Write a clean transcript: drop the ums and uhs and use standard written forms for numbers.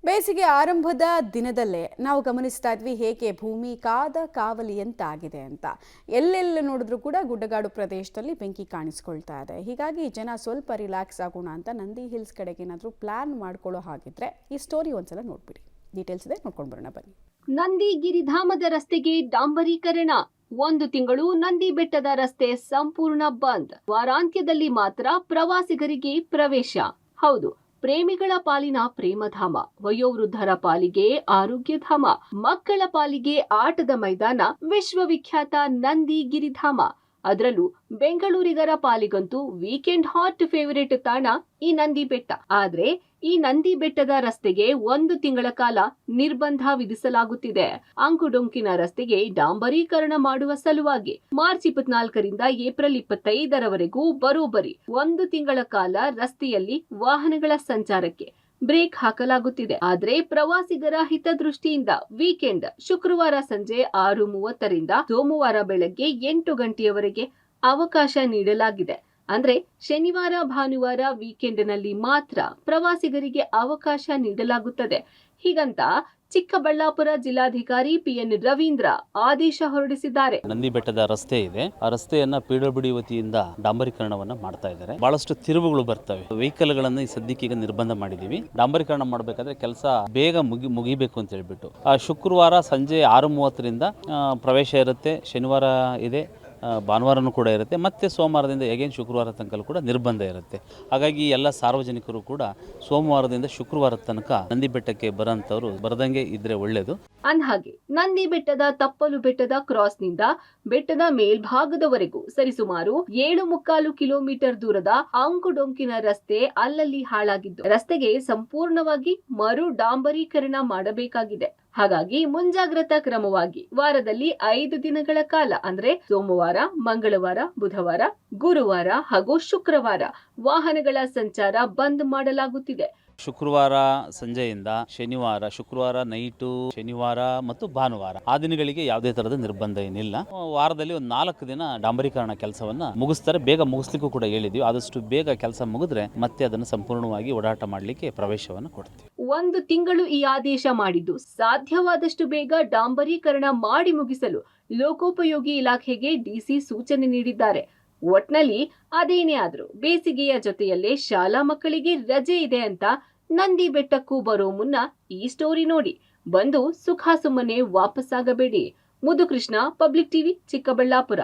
ಬೇಸಿಗೆ ಆರಂಭದ ದಿನದಲ್ಲೇ ನಾವು ಗಮನಿಸ್ತಾ ಇದ್ವಿ ಹೇಗೆ ಭೂಮಿ ಕಾದ ಕಾವಲಿಯಂತಾಗಿದೆ ಅಂತ. ಎಲ್ಲೆಲ್ಲ ನೋಡಿದ್ರೂ ಕೂಡ ಗುಡ್ಡಗಾಡು ಪ್ರದೇಶದಲ್ಲಿ ಬೆಂಕಿ ಕಾಣಿಸ್ಕೊಳ್ತಾ ಇದೆ. ಹೀಗಾಗಿ ಜನ ಸ್ವಲ್ಪ ರಿಲ್ಯಾಕ್ಸ್ ಆಗೋಣ ಅಂತ ನಂದಿ ಹಿಲ್ಸ್ ಕಡೆಗೆ ಏನಾದರೂ ಪ್ಲಾನ್ ಮಾಡ್ಕೊಳ್ಳೋ ಹಾಗಿದ್ರೆ ಈ ಸ್ಟೋರಿ ಒಂದ್ಸಲ ನೋಡ್ಬಿಡಿ. ಡೀಟೇಲ್ಸ್ ಇದೆ, ನೋಡ್ಕೊಂಡು ಬರೋಣ ಬನ್ನಿ. ನಂದಿ ಗಿರಿಧಾಮದ ರಸ್ತೆಗೆ ಡಾಂಬರೀಕರಣ. 1 ತಿಂಗಳು ನಂದಿ ಬೆಟ್ಟದ ರಸ್ತೆ ಸಂಪೂರ್ಣ ಬಂದ್. ವಾರಾಂತ್ಯದಲ್ಲಿ ಮಾತ್ರ ಪ್ರವಾಸಿಗರಿಗೆ ಪ್ರವೇಶ. ಹೌದು, ಪ್ರೇಮಿಗಳ ಪಾಲಿನ ಪ್ರೇಮಧಾಮ, ವಯೋವೃದ್ಧರ ಪಾಲಿಗೆ ಆರೋಗ್ಯಧಾಮ, ಮಕ್ಕಳ ಪಾಲಿಗೆ ಆಟದ ಮೈದಾನ, ವಿಶ್ವವಿಖ್ಯಾತ ನಂದಿ ಗಿರಿಧಾಮ. ಅದರಲ್ಲೂ ಬೆಂಗಳೂರಿಗರ ಪಾಲಿಗಂತೂ ವೀಕೆಂಡ್ ಹಾಟ್ ಫೇವರೇಟ್ ತಾಣ ಈ ನಂದಿ ಬೆಟ್ಟ. ಆದ್ರೆ ಈ ನಂದಿ ಬೆಟ್ಟದ ರಸ್ತೆಗೆ 1 ತಿಂಗಳ ಕಾಲ ನಿರ್ಬಂಧ ವಿಧಿಸಲಾಗುತ್ತಿದೆ. ಅಂಕುಡೊಂಕಿನ ರಸ್ತೆಗೆ ಡಾಂಬರೀಕರಣ ಮಾಡುವ ಸಲುವಾಗಿ ಮಾರ್ಚ್ 24ರಿಂದ ಏಪ್ರಿಲ್ 25ರವರೆಗೂ ಬರೋಬ್ಬರಿ 1 ತಿಂಗಳ ಕಾಲ ರಸ್ತೆಯಲ್ಲಿ ವಾಹನಗಳ ಸಂಚಾರಕ್ಕೆ ಬ್ರೇಕ್ ಹಾಕಲಾಗುತ್ತಿದೆ. ಆದ್ರೆ ಪ್ರವಾಸಿಗರ ಹಿತದೃಷ್ಟಿಯಿಂದ ವೀಕೆಂಡ್ ಶುಕ್ರವಾರ ಸಂಜೆ 6:30ರಿಂದ ಸೋಮವಾರ ಬೆಳಗ್ಗೆ 8 ಗಂಟೆಯವರೆಗೆ ಅವಕಾಶ ನೀಡಲಾಗಿದೆ. ಅಂದ್ರೆ ಶನಿವಾರ ಭಾನುವಾರ ವೀಕೆಂಡ್ನಲ್ಲಿ ಮಾತ್ರ ಪ್ರವಾಸಿಗರಿಗೆ ಅವಕಾಶ ನೀಡಲಾಗುತ್ತದೆ. ಹೀಗಂತ ಚಿಕ್ಕಬಳ್ಳಾಪುರ ಜಿಲ್ಲಾಧಿಕಾರಿ PN ರವೀಂದ್ರ ಆದೇಶ ಹೊರಡಿಸಿದ್ದಾರೆ. ನಂದಿ ಬೆಟ್ಟದ ರಸ್ತೆ ಇದೆ, ಆ ರಸ್ತೆಯನ್ನ PWD ವತಿಯಿಂದ ಡಾಂಬರೀಕರಣವನ್ನ ಮಾಡ್ತಾ ಇದ್ದಾರೆ. ಬಹಳಷ್ಟು ತಿರುವುಗಳು ಬರ್ತವೆ. ವೆಹಿಕಲ್ ಗಳನ್ನ ಈ ಸದ್ಯಕ್ಕೆ ಈಗ ನಿರ್ಬಂಧ ಮಾಡಿದೀವಿ. ಡಾಂಬರೀಕರಣ ಮಾಡಬೇಕಾದ್ರೆ ಕೆಲಸ ಬೇಗ ಮುಗಿಬೇಕು ಅಂತ ಹೇಳ್ಬಿಟ್ಟು ಶುಕ್ರವಾರ ಸಂಜೆ 6:30ರಿಂದ ಪ್ರವೇಶ ಇರುತ್ತೆ. ಶನಿವಾರ ಇದೆ, ಭಾನುವಾರನೂ ಕೂಡ ಇರುತ್ತೆ, ಮತ್ತೆ ಸೋಮವಾರದಿಂದ ಹೇಗೇನು ಶುಕ್ರವಾರ ತನಕ ಕೂಡ ನಿರ್ಬಂಧ ಇರುತ್ತೆ. ಹಾಗಾಗಿ ಎಲ್ಲ ಸಾರ್ವಜನಿಕರು ಕೂಡ ಸೋಮವಾರದಿಂದ ಶುಕ್ರವಾರ ತನಕ ನಂದಿ ಬೆಟ್ಟಕ್ಕೆ ಬರೋಂಥವ್ರು ಬರದಂಗೆ ಇದ್ರೆ ಒಳ್ಳೇದು. ಅಂದಹಾಗೆ ನಂದಿ ಬೆಟ್ಟದ ತಪ್ಪಲು ಬೆಟ್ಟದ ಕ್ರಾಸ್ನಿಂದ ಬೆಟ್ಟದ ಮೇಲ್ಭಾಗದವರೆಗೂ ಸರಿಸುಮಾರು 7.25 ಕಿಲೋಮೀಟರ್ ದೂರದ ಅಂಕುಡೊಂಕಿನ ರಸ್ತೆ ಅಲ್ಲಲ್ಲಿ ಹಾಳಾಗಿದ್ದು, ರಸ್ತೆಗೆ ಸಂಪೂರ್ಣವಾಗಿ ಮರು ಡಾಂಬರೀಕರಣ ಮಾಡಬೇಕಾಗಿದೆ. ಹಾಗಾಗಿ ಮುಂಜಾಗ್ರತಾ ಕ್ರಮವಾಗಿ ವಾರದಲ್ಲಿ 5 ದಿನಗಳ ಕಾಲ ಅಂದ್ರೆ ಸೋಮವಾರ, ಮಂಗಳವಾರ, ಬುಧವಾರ, ಗುರುವಾರ ಹಾಗೂ ಶುಕ್ರವಾರ ವಾಹನಗಳ ಸಂಚಾರ ಬಂದ್ ಮಾಡಲಾಗುತ್ತಿದೆ. ಶುಕ್ರವಾರ ಸಂಜೆಯಿಂದ ಶುಕ್ರವಾರ ನೈಟು, ಶನಿವಾರ ಮತ್ತು ಭಾನುವಾರ ಆ ದಿನಗಳಿಗೆ ಯಾವುದೇ ತರಹದ ನಿರ್ಬಂಧ ಏನಿಲ್ಲ. ವಾರದಲ್ಲಿ ಒಂದು 4 ದಿನ ಡಾಂಬರೀಕರಣ ಕೆಲಸವನ್ನ ಮುಗಿಸ್ತಾರೆ. ಬೇಗ ಮುಗಿಸ್ಲಿಕ್ಕೂ ಕೂಡ ಹೇಳಿದ್ವಿ. ಆದಷ್ಟು ಬೇಗ ಕೆಲಸ ಮುಗಿದ್ರೆ ಮತ್ತೆ ಅದನ್ನು ಸಂಪೂರ್ಣವಾಗಿ ಓಡಾಟ ಮಾಡಲಿಕ್ಕೆ ಪ್ರವೇಶವನ್ನು ಕೊಡ್ತೀವಿ. 1 ತಿಂಗಳು ಈ ಆದೇಶ ಮಾಡಿದ್ದು, ಸಾಧ್ಯವಾದಷ್ಟು ಬೇಗ ಡಾಂಬರೀಕರಣ ಮಾಡಿ ಮುಗಿಸಲು ಲೋಕೋಪಯೋಗಿ ಇಲಾಖೆಗೆ DC ಸೂಚನೆ ನೀಡಿದ್ದಾರೆ. ಒಟ್ನಲ್ಲಿ ಅದೇನೇ ಆದ್ರೂ ಬೇಸಿಗೆಯ ಜೊತೆಯಲ್ಲೇ ಶಾಲಾ ಮಕ್ಕಳಿಗೆ ರಜೆ ಇದೆ ಅಂತ ನಂದಿ ಬೆಟ್ಟಕ್ಕೂ ಬರೋ ಮುನ್ನ ಈ ಸ್ಟೋರಿ ನೋಡಿ ಬಂದು ಸುಖ ಸುಮ್ಮನೆ ವಾಪಸ್ಸಾಗಬೇಡಿ. ಮುದುಕೃಷ್ಣ, ಪಬ್ಲಿಕ್ ಟಿವಿ, ಚಿಕ್ಕಬಳ್ಳಾಪುರ.